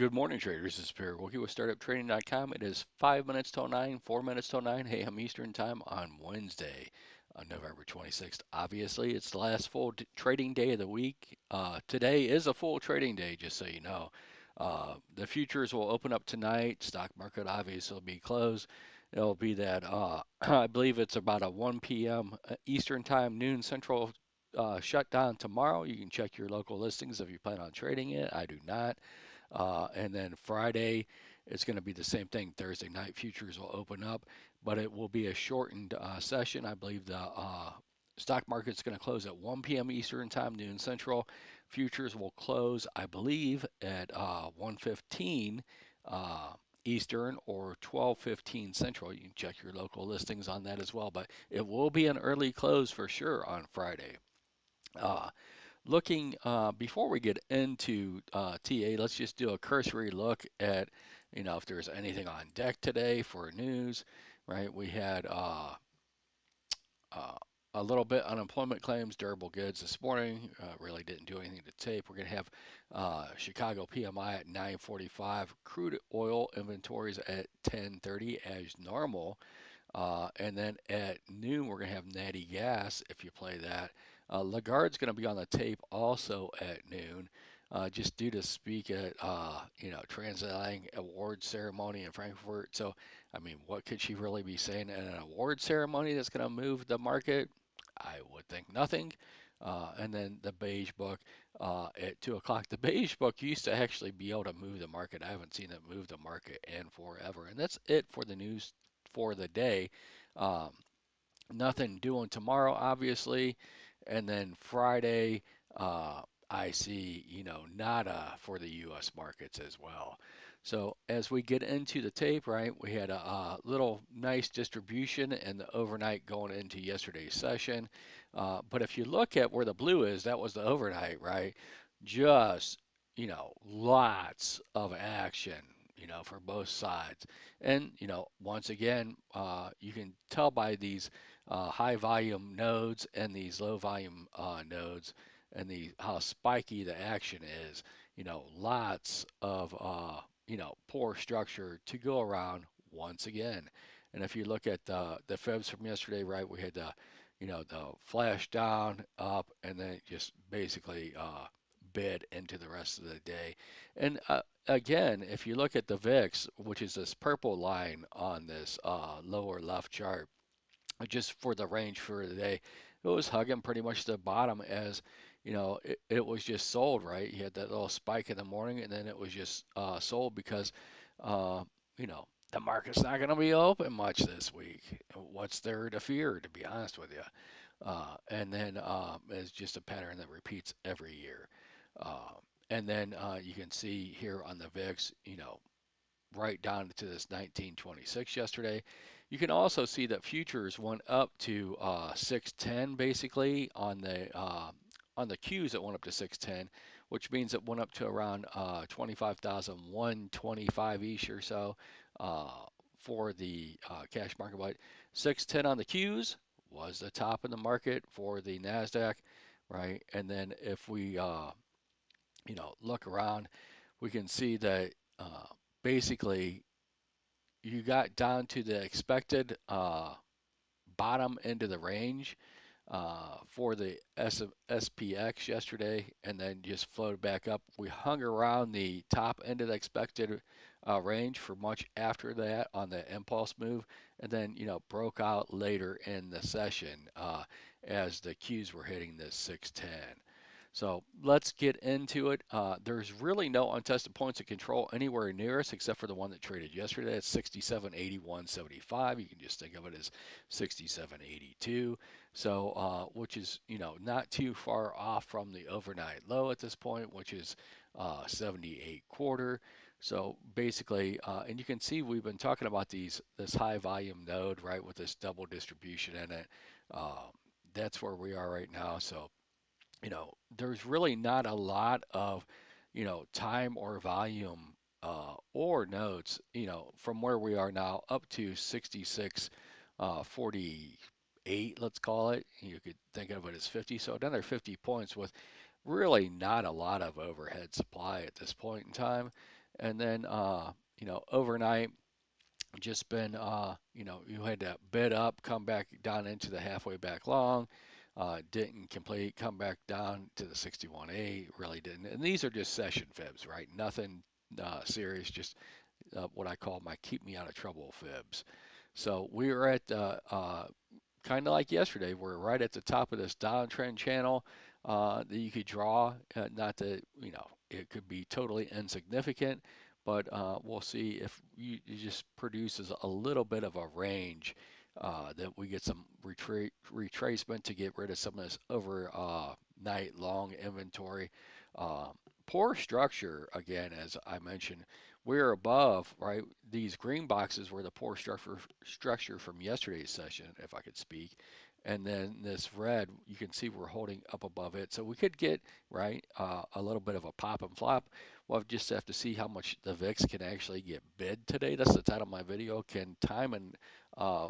Good morning, traders. This is Perry Wilkie with StartupTrading.com. It is 5 minutes till 9, 4 minutes till 9 a.m. Eastern Time on Wednesday, November 26th. Obviously, it's the last full trading day of the week. Today is a full trading day, just so you know. The futures will open up tonight. Stock market obviously will be closed. It'll be that, I believe it's about a 1 p.m. Eastern Time, noon Central shutdown tomorrow. You can check your local listings if you plan on trading it. I do not. And then Friday, it's going to be the same thing. Thursday night futures will open up, but it will be a shortened session. I believe the stock market's going to close at 1 p.m. Eastern Time, noon Central. Futures will close, I believe, at 1:15 Eastern or 12:15 Central. You can check your local listings on that as well, but it will be an early close for sure on Friday. Uh, Looking before we get into TA, let's just do a cursory look at, if there's anything on deck today for news, right? We had uh, a little bit unemployment claims, durable goods this morning. Really didn't do anything to tape. We're going to have Chicago PMI at 9:45, crude oil inventories at 10:30 as normal. And then at noon, we're going to have Natty Gas, if you play that. Lagarde's going to be on the tape also at noon, just due to speak at, Transatlantic Award Ceremony in Frankfurt. So, I mean, what could she really be saying at an award ceremony that's going to move the market? I would think nothing. And then the Beige Book at 2 o'clock. The Beige Book used to actually be able to move the market. I haven't seen it move the market in forever. And that's it for the news for the day. Um, Nothing doing tomorrow, obviously. And then Friday, I see, nada for the U.S. markets as well. So as we get into the tape, right, we had a little nice distribution in the overnight going into yesterday's session. But if you look at where the blue is, that was the overnight, right? Just, lots of action, for both sides. And, once again, you can tell by these high volume nodes and these low volume nodes and how spiky the action is. Lots of poor structure to go around once again. And if you look at the Fibs from yesterday, right, we had the flash down, up, and then it just basically bid into the rest of the day. And again, if you look at the VIX, which is this purple line on this lower left chart, just for the range for the day, it was hugging pretty much the bottom as it was just sold, right? You had that little spike in the morning, and then it was just sold because uh, you know the market's not going to be open much this week. What's there to fear, to be honest with you? And then it's just a pattern that repeats every year. Uh, and then you can see here on the VIX, right down to this 1926 yesterday. You can also see that futures went up to 610 basically on the Qs. It went up to 610, which means it went up to around 25,125 ish or so uh, for the cash market. But 610 on the Qs was the top in the market for the Nasdaq, right? And then if we look around, we can see that basically you got down to the expected bottom end of the range for the SPX yesterday, and then just floated back up. We hung around the top end of the expected range for much after that on the impulse move, and then broke out later in the session as the Qs were hitting this 610. So let's get into it. There's really no untested points of control anywhere near us except for the one that traded yesterday at 67.8175. You can just think of it as 67.82. So, which is, not too far off from the overnight low at this point, which is 78 quarter. So basically, and you can see we've been talking about this high volume node, right, with this double distribution in it. That's where we are right now. So there's really not a lot of, time or volume or nodes, from where we are now up to 66, 48, let's call it. You could think of it as 50. So another 50 points with really not a lot of overhead supply at this point in time. And then, overnight, just been, you had to bid up, come back down into the halfway back long, didn't complete, come back down to the 61.8, really didn't. And these are just session fibs, right? Nothing serious, just what I call my keep me out of trouble fibs. So we are at kind of like yesterday, we're right at the top of this downtrend channel that you could draw. Not that, it could be totally insignificant, but we'll see if it just produces a little bit of a range that we get some retracement to get rid of some of this overnight long inventory. Uh, Poor structure, again, as I mentioned, we're above, right? These green boxes were the poor structure from yesterday's session, if I could speak. And then this red, you can see we're holding up above it. So we could get, right, a little bit of a pop and flop. We'll just have to see how much the VIX can actually get bid today. That's the title of my video. Can time and uh,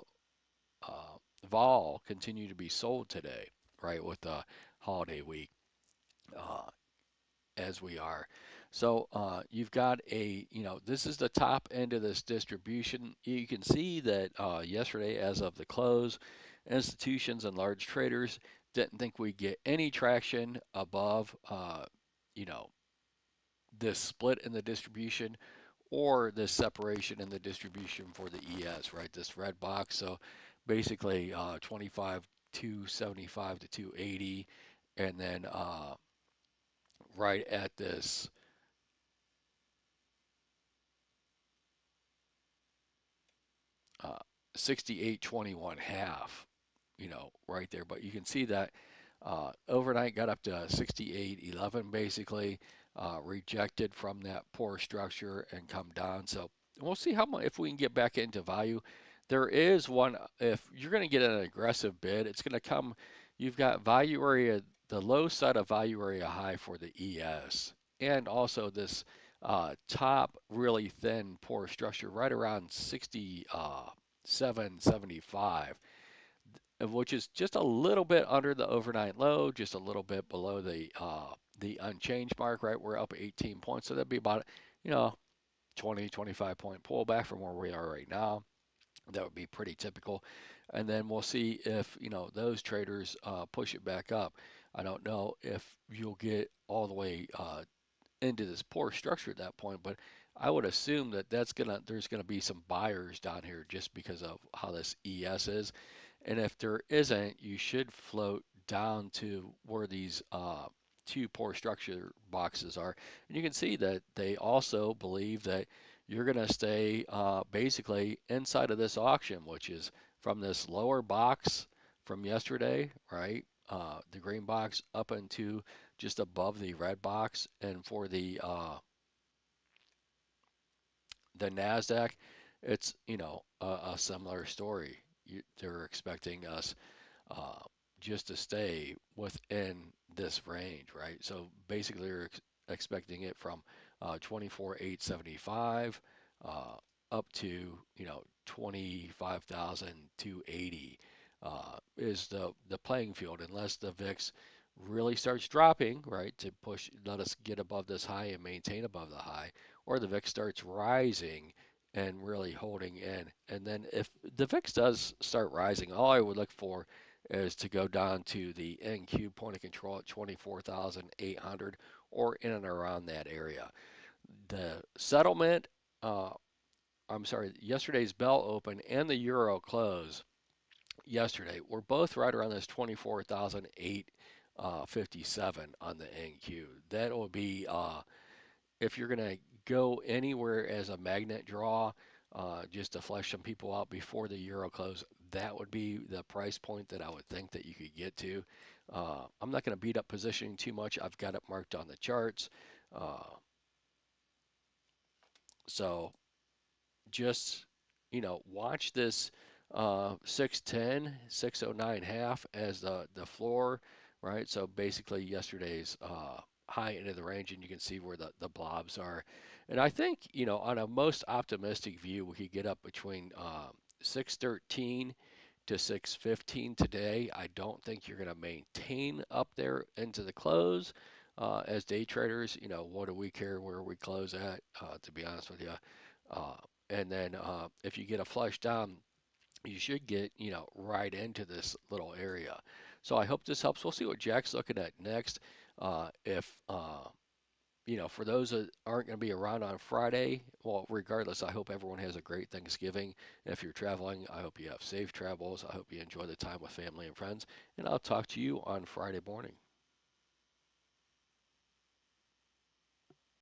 uh, vol continue to be sold today, right, with the holiday week? Uh, as we are. So you've got this is the top end of this distribution. You can see that yesterday, as of the close, institutions and large traders didn't think we'd get any traction above, you know, this split in the distribution or this separation in the distribution for the ES, right? This red box. So basically 25, 275 to 280, and then right at this 68.21 half, right there. But you can see that overnight got up to 68.11 basically, rejected from that poor structure and come down. So we'll see how much if we can get back into value. There is one, if you're going to get an aggressive bid, it's going to come. You've got value area, the low side of value area high for the ES, and also this top really thin poor structure right around 67.75, which is just a little bit under the overnight low, just a little bit below the unchanged mark, right? We're up 18 points, so that'd be about, you know, 20, 25 point pullback from where we are right now. That would be pretty typical. And then we'll see if, those traders push it back up. I don't know if you'll get all the way into this poor structure at that point, but I would assume that there's gonna be some buyers down here just because of how this ES is. And if there isn't, you should float down to where these two poor structure boxes are. And you can see that they also believe that you're going to stay basically inside of this auction, which is from this lower box from yesterday, right? The green box up into just above the red box. And for the Nasdaq, it's a similar story. They're expecting us uh, just to stay within this range, right? So basically, you're expecting it from 24,875 uh, up to 25,280 is the playing field, unless the VIX really starts dropping, right, to let us get above this high and maintain above the high, or the VIX starts rising and really holding in. And then if the VIX does start rising, all I would look for is to go down to the NQ point of control at 24,800 or in and around that area. The settlement, uh, I'm sorry, yesterday's bell open and the euro close yesterday were both right around this 24,857 on the NQ. That will be if you're going to go anywhere as a magnet draw, just to flesh some people out before the euro close, that would be the price point that I would think that you could get to. I'm not going to beat up positioning too much. I've got it marked on the charts. Uh, so just, watch this 610, 609 half as the floor, right? So basically yesterday's high end of the range, and you can see where the blobs are. And I think, on a most optimistic view, we could get up between 613 to 615 today. I don't think you're going to maintain up there into the close. as day traders, what do we care where we close at, to be honest with you. Uh, and then if you get a flush down, you should get, right into this little area. So I hope this helps. We'll see what Jack's looking at next. If for those that aren't going to be around on Friday, well, regardless, I hope everyone has a great Thanksgiving. If you're traveling, I hope you have safe travels. I hope you enjoy the time with family and friends. And I'll talk to you on Friday morning.